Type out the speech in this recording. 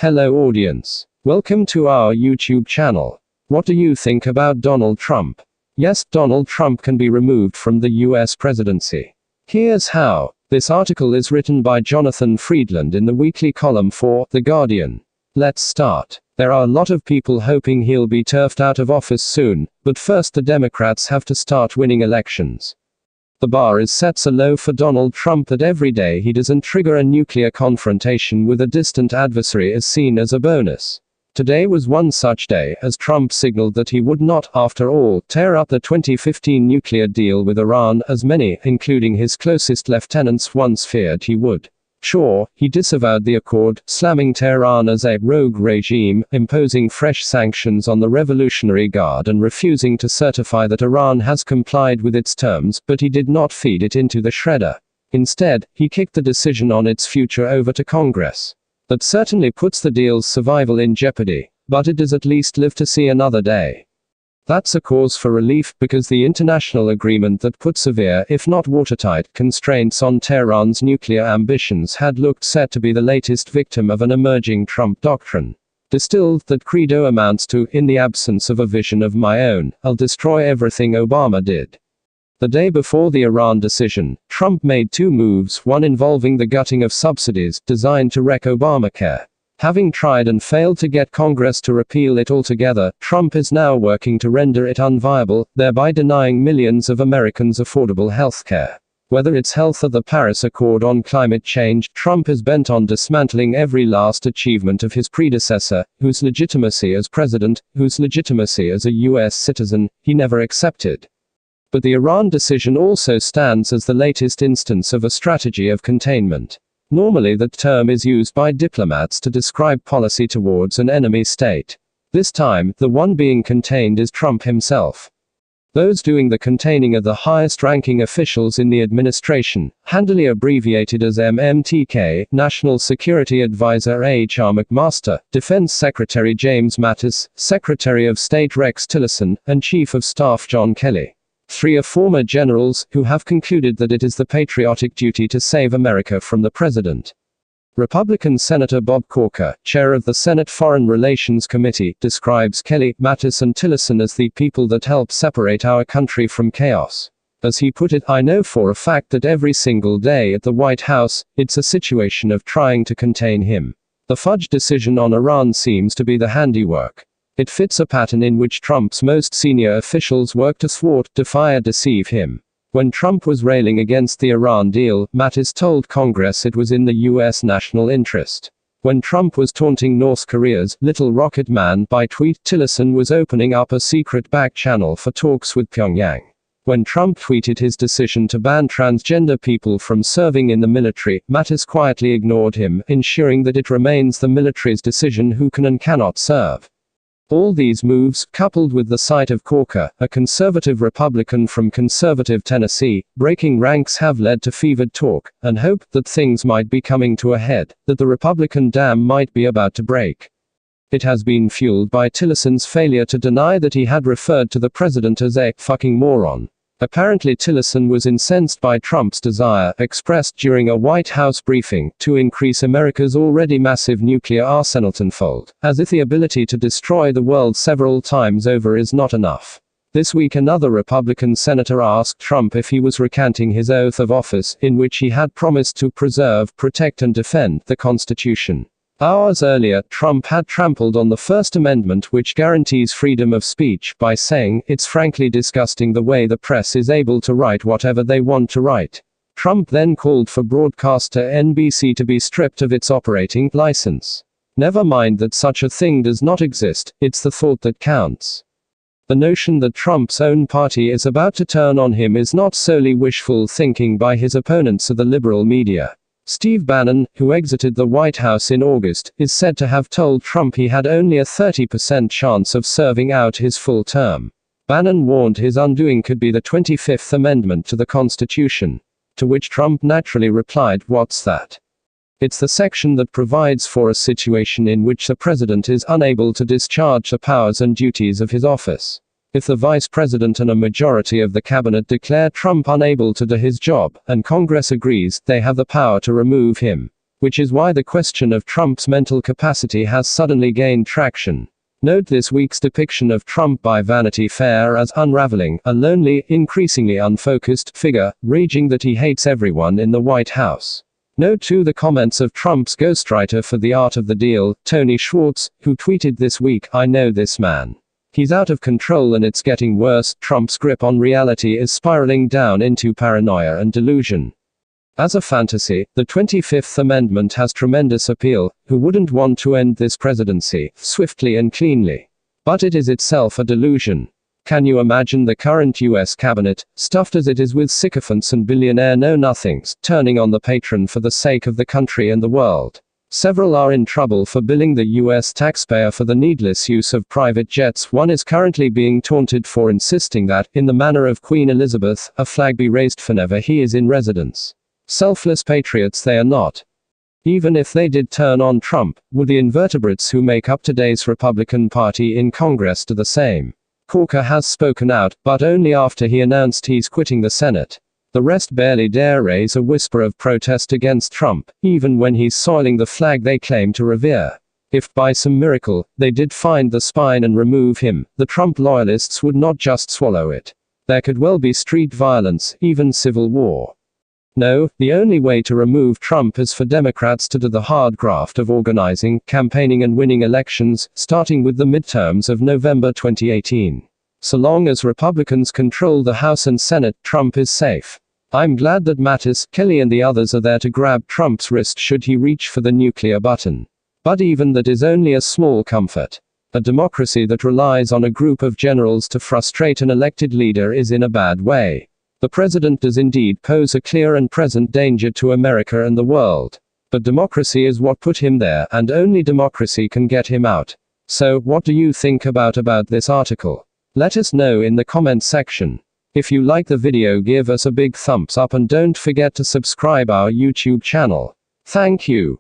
Hello audience. Welcome to our YouTube channel. What do you think about Donald Trump? Yes, Donald Trump can be removed from the US presidency. Here's how. This article is written by Jonathan Friedland in the weekly column for The Guardian. Let's start. There are a lot of people hoping he'll be turfed out of office soon, but first the Democrats have to start winning elections. The bar is set so low for Donald Trump that every day he doesn't trigger a nuclear confrontation with a distant adversary is seen as a bonus. Today was one such day, as Trump signaled that he would not, after all, tear up the 2015 nuclear deal with Iran, as many, including his closest lieutenants, once feared he would. Sure, he disavowed the accord, slamming Tehran as a rogue regime, imposing fresh sanctions on the Revolutionary Guard and refusing to certify that Iran has complied with its terms, but he did not feed it into the shredder. Instead, he kicked the decision on its future over to Congress. That certainly puts the deal's survival in jeopardy, but it does at least live to see another day. That's a cause for relief, because the international agreement that put severe, if not watertight, constraints on Tehran's nuclear ambitions had looked set to be the latest victim of an emerging Trump doctrine. Distilled, that credo amounts to, in the absence of a vision of my own, I'll destroy everything Obama did. The day before the Iran decision, Trump made two moves, one involving the gutting of subsidies, designed to wreck Obamacare. Having tried and failed to get Congress to repeal it altogether, Trump is now working to render it unviable, thereby denying millions of Americans affordable health care. Whether it's health or the Paris Accord on climate change, Trump is bent on dismantling every last achievement of his predecessor, whose legitimacy as president, whose legitimacy as a US citizen, he never accepted. But the Iran decision also stands as the latest instance of a strategy of containment. Normally that term is used by diplomats to describe policy towards an enemy state. This time, the one being contained is Trump himself. Those doing the containing are the highest-ranking officials in the administration, handily abbreviated as MMTK, National Security Advisor H.R. McMaster, Defense Secretary James Mattis, Secretary of State Rex Tillerson, and Chief of Staff John Kelly. Three are former generals, who have concluded that it is the patriotic duty to save America from the president. Republican Senator Bob Corker, chair of the Senate Foreign Relations Committee, describes Kelly, Mattis and Tillerson as the people that help separate our country from chaos. As he put it, I know for a fact that every single day at the White House, it's a situation of trying to contain him. The fudge decision on Iran seems to be the handiwork. It fits a pattern in which Trump's most senior officials work to thwart, defy or deceive him. When Trump was railing against the Iran deal, Mattis told Congress it was in the US national interest. When Trump was taunting North Korea's Little Rocket Man by tweet, Tillerson was opening up a secret back channel for talks with Pyongyang. When Trump tweeted his decision to ban transgender people from serving in the military, Mattis quietly ignored him, ensuring that it remains the military's decision who can and cannot serve. All these moves, coupled with the sight of Corker, a conservative Republican from conservative Tennessee, breaking ranks, have led to fevered talk, and hope that things might be coming to a head, that the Republican dam might be about to break. It has been fueled by Tillerson's failure to deny that he had referred to the president as a fucking moron. Apparently Tillerson was incensed by Trump's desire, expressed during a White House briefing, to increase America's already massive nuclear arsenal tenfold, as if the ability to destroy the world several times over is not enough. This week another Republican senator asked Trump if he was recanting his oath of office, in which he had promised to preserve, protect and defend the Constitution. Hours earlier, Trump had trampled on the First Amendment, which guarantees freedom of speech, by saying, "It's frankly disgusting the way the press is able to write whatever they want to write." Trump then called for broadcaster NBC to be stripped of its operating license. Never mind that such a thing does not exist, it's the thought that counts. The notion that Trump's own party is about to turn on him is not solely wishful thinking by his opponents of the liberal media. Steve Bannon, who exited the White House in August, is said to have told Trump he had only a 30% chance of serving out his full term. Bannon warned his undoing could be the 25th Amendment to the Constitution. To which Trump naturally replied, "What's that?" It's the section that provides for a situation in which the president is unable to discharge the powers and duties of his office. If the vice president and a majority of the cabinet declare Trump unable to do his job, and Congress agrees, they have the power to remove him. which is why the question of Trump's mental capacity has suddenly gained traction. Note this week's depiction of Trump by Vanity Fair as unraveling, a lonely, increasingly unfocused figure, raging that he hates everyone in the White House. Note too the comments of Trump's ghostwriter for The Art of the Deal, Tony Schwartz, who tweeted this week, "I know this man. He's out of control and it's getting worse. Trump's grip on reality is spiraling down into paranoia and delusion." As a fantasy, the 25th Amendment has tremendous appeal. Who wouldn't want to end this presidency, swiftly and cleanly? But it is itself a delusion. Can you imagine the current US cabinet, stuffed as it is with sycophants and billionaire know-nothings, turning on the patron for the sake of the country and the world? Several are in trouble for billing the US taxpayer for the needless use of private jets. One is currently being taunted for insisting that, in the manner of Queen Elizabeth, a flag be raised whenever he is in residence. Selfless patriots they are not. Even if they did turn on Trump, would the invertebrates who make up today's Republican Party in Congress do the same? Corker has spoken out, but only after he announced he's quitting the Senate. The rest barely dare raise a whisper of protest against Trump, even when he's soiling the flag they claim to revere. If, by some miracle, they did find the spine and remove him, the Trump loyalists would not just swallow it. There could well be street violence, even civil war. No, the only way to remove Trump is for Democrats to do the hard graft of organizing, campaigning and winning elections, starting with the midterms of November 2018. So long as Republicans control the House and Senate, Trump is safe. I'm glad that Mattis, Kelly and the others are there to grab Trump's wrist should he reach for the nuclear button. But even that is only a small comfort. A democracy that relies on a group of generals to frustrate an elected leader is in a bad way. The president does indeed pose a clear and present danger to America and the world. But democracy is what put him there, and only democracy can get him out. So, what do you think about this article? Let us know in the comment section. If you like the video, give us a big thumbs up and don't forget to subscribe our YouTube channel. Thank you.